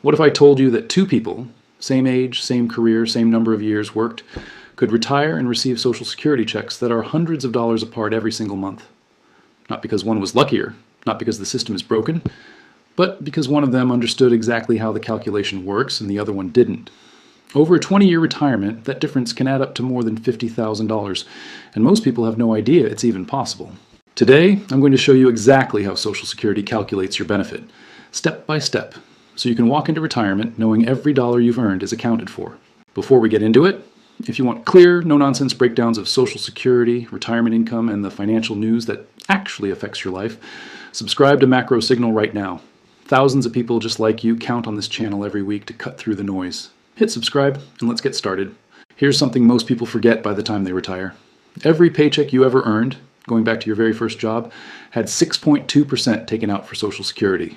What if I told you that two people, same age, same career, same number of years worked, could retire and receive Social Security checks that are hundreds of dollars apart every single month? Not because one was luckier, not because the system is broken, but because one of them understood exactly how the calculation works and the other one didn't. Over a 20-year retirement, that difference can add up to more than $50,000, and most people have no idea it's even possible. Today, I'm going to show you exactly how Social Security calculates your benefit, step by step, so you can walk into retirement knowing every dollar you've earned is accounted for. Before we get into it, if you want clear, no-nonsense breakdowns of Social Security, retirement income, and the financial news that actually affects your life, subscribe to Macro Signal right now. Thousands of people just like you count on this channel every week to cut through the noise. Hit subscribe, and let's get started. Here's something most people forget by the time they retire. Every paycheck you ever earned, going back to your very first job, had 6.2% taken out for Social Security.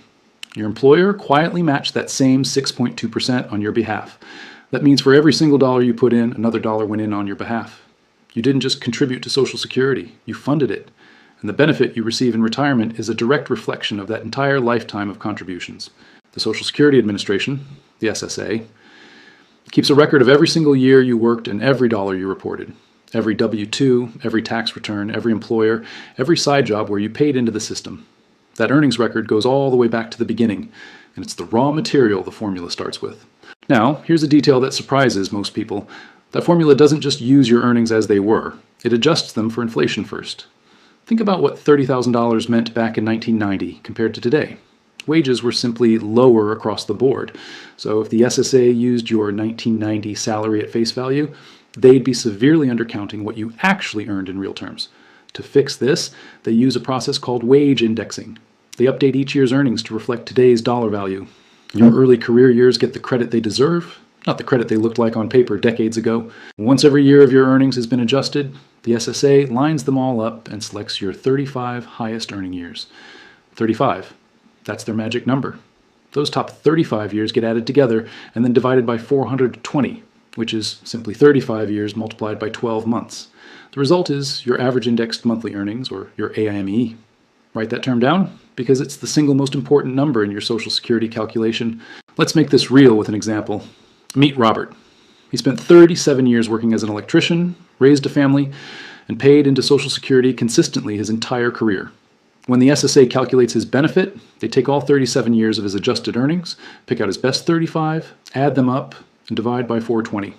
Your employer quietly matched that same 6.2% on your behalf. That means for every single dollar you put in, another dollar went in on your behalf. You didn't just contribute to Social Security, you funded it. And the benefit you receive in retirement is a direct reflection of that entire lifetime of contributions. The Social Security Administration, the SSA, keeps a record of every single year you worked and every dollar you reported. Every W-2, every tax return, every employer, every side job where you paid into the system. That earnings record goes all the way back to the beginning, and it's the raw material the formula starts with. Now, here's a detail that surprises most people. That formula doesn't just use your earnings as they were. It adjusts them for inflation first. Think about what $30,000 meant back in 1990 compared to today. Wages were simply lower across the board. So if the SSA used your 1990 salary at face value, they'd be severely undercounting what you actually earned in real terms. To fix this, they use a process called wage indexing. They update each year's earnings to reflect today's dollar value. Your early career years get the credit they deserve, not the credit they looked like on paper decades ago. Once every year of your earnings has been adjusted, the SSA lines them all up and selects your 35 highest earning years. 35. That's their magic number. Those top 35 years get added together and then divided by 420, which is simply 35 years multiplied by 12 months. The result is your average indexed monthly earnings, or your AIME. Write that term down because it's the single most important number in your Social Security calculation. Let's make this real with an example. Meet Robert. He spent 37 years working as an electrician, raised a family, and paid into Social Security consistently his entire career. When the SSA calculates his benefit, they take all 37 years of his adjusted earnings, pick out his best 35, add them up, and divide by 420.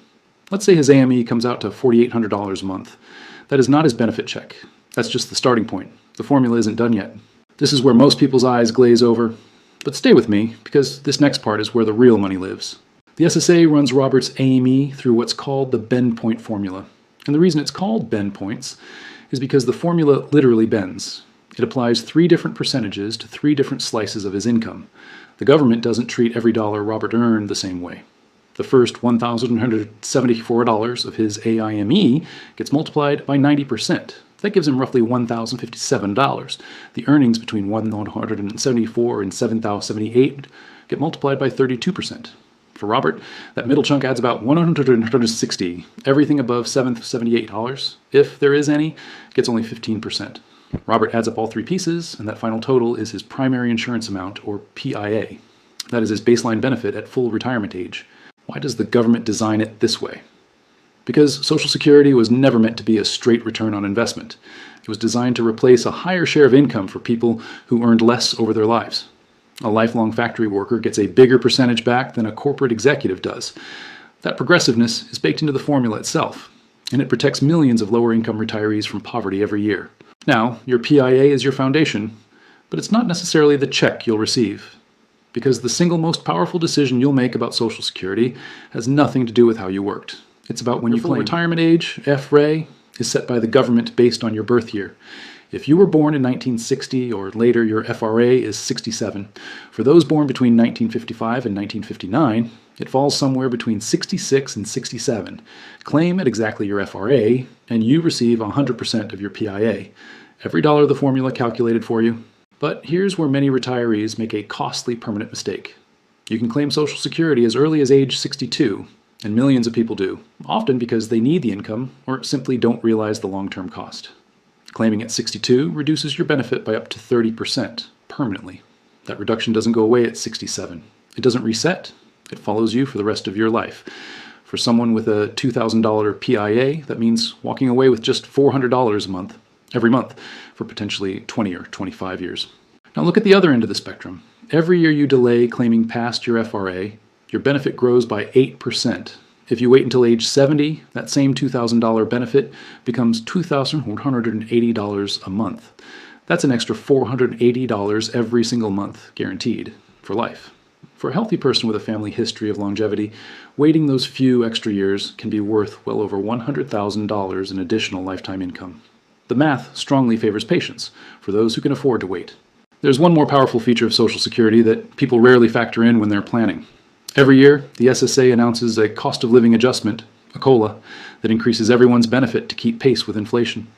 Let's say his AME comes out to $4,800 a month. That is not his benefit check. That's just the starting point. The formula isn't done yet. This is where most people's eyes glaze over. But stay with me, because this next part is where the real money lives. The SSA runs Robert's AME through what's called the bend point formula. And the reason it's called bend points is because the formula literally bends. It applies 3 different percentages to 3 different slices of his income. The government doesn't treat every dollar Robert earned the same way. The first $1,174 of his AIME gets multiplied by 90%. That gives him roughly $1,057. The earnings between $1,174 and $7,078 get multiplied by 32%. For Robert, that middle chunk adds about $160. Everything above $778, if there is any, gets only 15%. Robert adds up all 3 pieces, and that final total is his primary insurance amount, or PIA. That is his baseline benefit at full retirement age. Why does the government design it this way? Because Social Security was never meant to be a straight return on investment. It was designed to replace a higher share of income for people who earned less over their lives. A lifelong factory worker gets a bigger percentage back than a corporate executive does. That progressiveness is baked into the formula itself, and it protects millions of lower-income retirees from poverty every year. Now, your PIA is your foundation, but it's not necessarily the check you'll receive, because the single most powerful decision you'll make about Social Security has nothing to do with how you worked. It's about when you claim. Retirement age, FRA, is set by the government based on your birth year. If you were born in 1960 or later, your FRA is 67. For those born between 1955 and 1959, it falls somewhere between 66 and 67. Claim at exactly your FRA, and you receive 100% of your PIA. Every dollar the formula calculated for you. But here's where many retirees make a costly permanent mistake. You can claim Social Security as early as age 62, and millions of people do, often because they need the income or simply don't realize the long-term cost. Claiming at 62 reduces your benefit by up to 30% permanently. That reduction doesn't go away at 67. It doesn't reset. It follows you for the rest of your life. For someone with a $2,000 PIA, that means walking away with just $400 a month, every month, for potentially 20 or 25 years. Now look at the other end of the spectrum. Every year you delay claiming past your FRA, your benefit grows by 8%. If you wait until age 70, that same $2,000 benefit becomes $2,180 a month. That's an extra $480 every single month, guaranteed, for life. For a healthy person with a family history of longevity, waiting those few extra years can be worth well over $100,000 in additional lifetime income. The math strongly favors patience for those who can afford to wait. There's one more powerful feature of Social Security that people rarely factor in when they're planning. Every year, the SSA announces a cost of living adjustment, a COLA, that increases everyone's benefit to keep pace with inflation.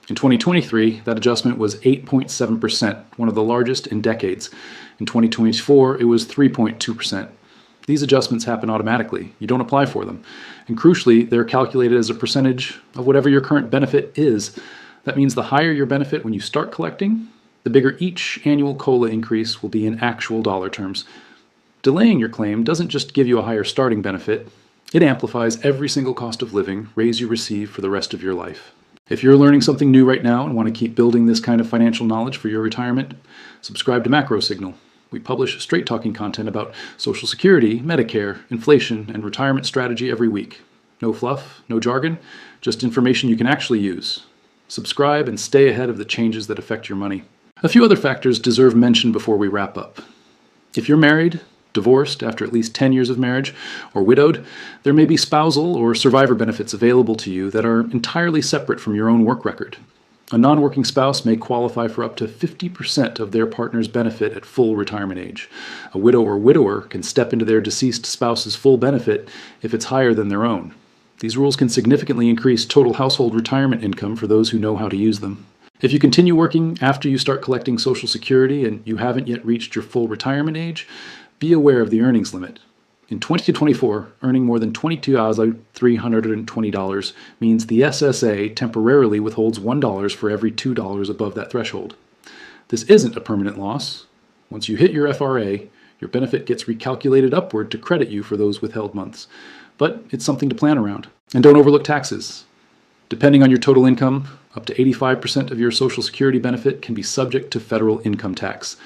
In 2023, that adjustment was 8.7%, one of the largest in decades. In 2024, it was 3.2%. These adjustments happen automatically. You don't apply for them. And crucially, they're calculated as a percentage of whatever your current benefit is. That means the higher your benefit when you start collecting, the bigger each annual COLA increase will be in actual dollar terms. Delaying your claim doesn't just give you a higher starting benefit, it amplifies every single cost of living raise you receive for the rest of your life. If you're learning something new right now and want to keep building this kind of financial knowledge for your retirement, subscribe to Macro Signal. We publish straight-talking content about Social Security, Medicare, inflation, and retirement strategy every week. No fluff, no jargon, just information you can actually use. Subscribe and stay ahead of the changes that affect your money. A few other factors deserve mention before we wrap up. If you're married, divorced after at least 10 years of marriage, or widowed, there may be spousal or survivor benefits available to you that are entirely separate from your own work record. A non-working spouse may qualify for up to 50% of their partner's benefit at full retirement age. A widow or widower can step into their deceased spouse's full benefit if it's higher than their own. These rules can significantly increase total household retirement income for those who know how to use them. If you continue working after you start collecting Social Security and you haven't yet reached your full retirement age, be aware of the earnings limit. In 2024, earning more than $22,320 means the SSA temporarily withholds $1 for every $2 above that threshold. This isn't a permanent loss. Once you hit your FRA, your benefit gets recalculated upward to credit you for those withheld months. But it's something to plan around. And don't overlook taxes. Depending on your total income, up to 85% of your Social Security benefit can be subject to federal income tax.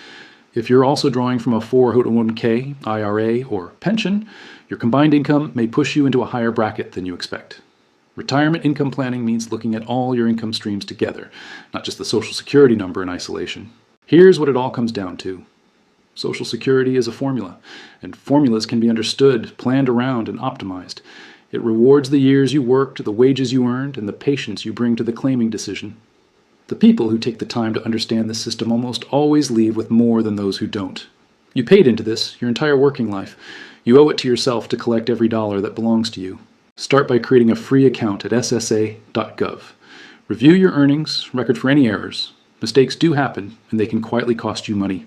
If you're also drawing from a 401k, IRA, or pension, your combined income may push you into a higher bracket than you expect. Retirement income planning means looking at all your income streams together, not just the Social Security number in isolation. Here's what it all comes down to. Social Security is a formula, and formulas can be understood, planned around, and optimized. It rewards the years you worked, the wages you earned, and the patience you bring to the claiming decision. The people who take the time to understand this system almost always leave with more than those who don't. You paid into this your entire working life. You owe it to yourself to collect every dollar that belongs to you. Start by creating a free account at SSA.gov. Review your earnings, record for any errors. Mistakes do happen, and they can quietly cost you money.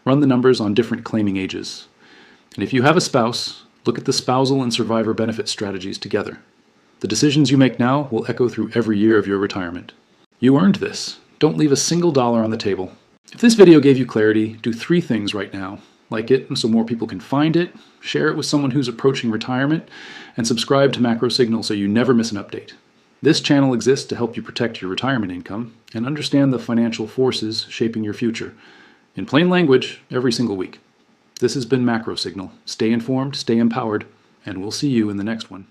Run the numbers on different claiming ages. And if you have a spouse, look at the spousal and survivor benefit strategies together. The decisions you make now will echo through every year of your retirement. You earned this. Don't leave a single dollar on the table. If this video gave you clarity, do 3 things right now. Like it so more people can find it, share it with someone who's approaching retirement, and subscribe to Macro Signal so you never miss an update. This channel exists to help you protect your retirement income and understand the financial forces shaping your future. In plain language, every single week. This has been Macro Signal. Stay informed, stay empowered, and we'll see you in the next one.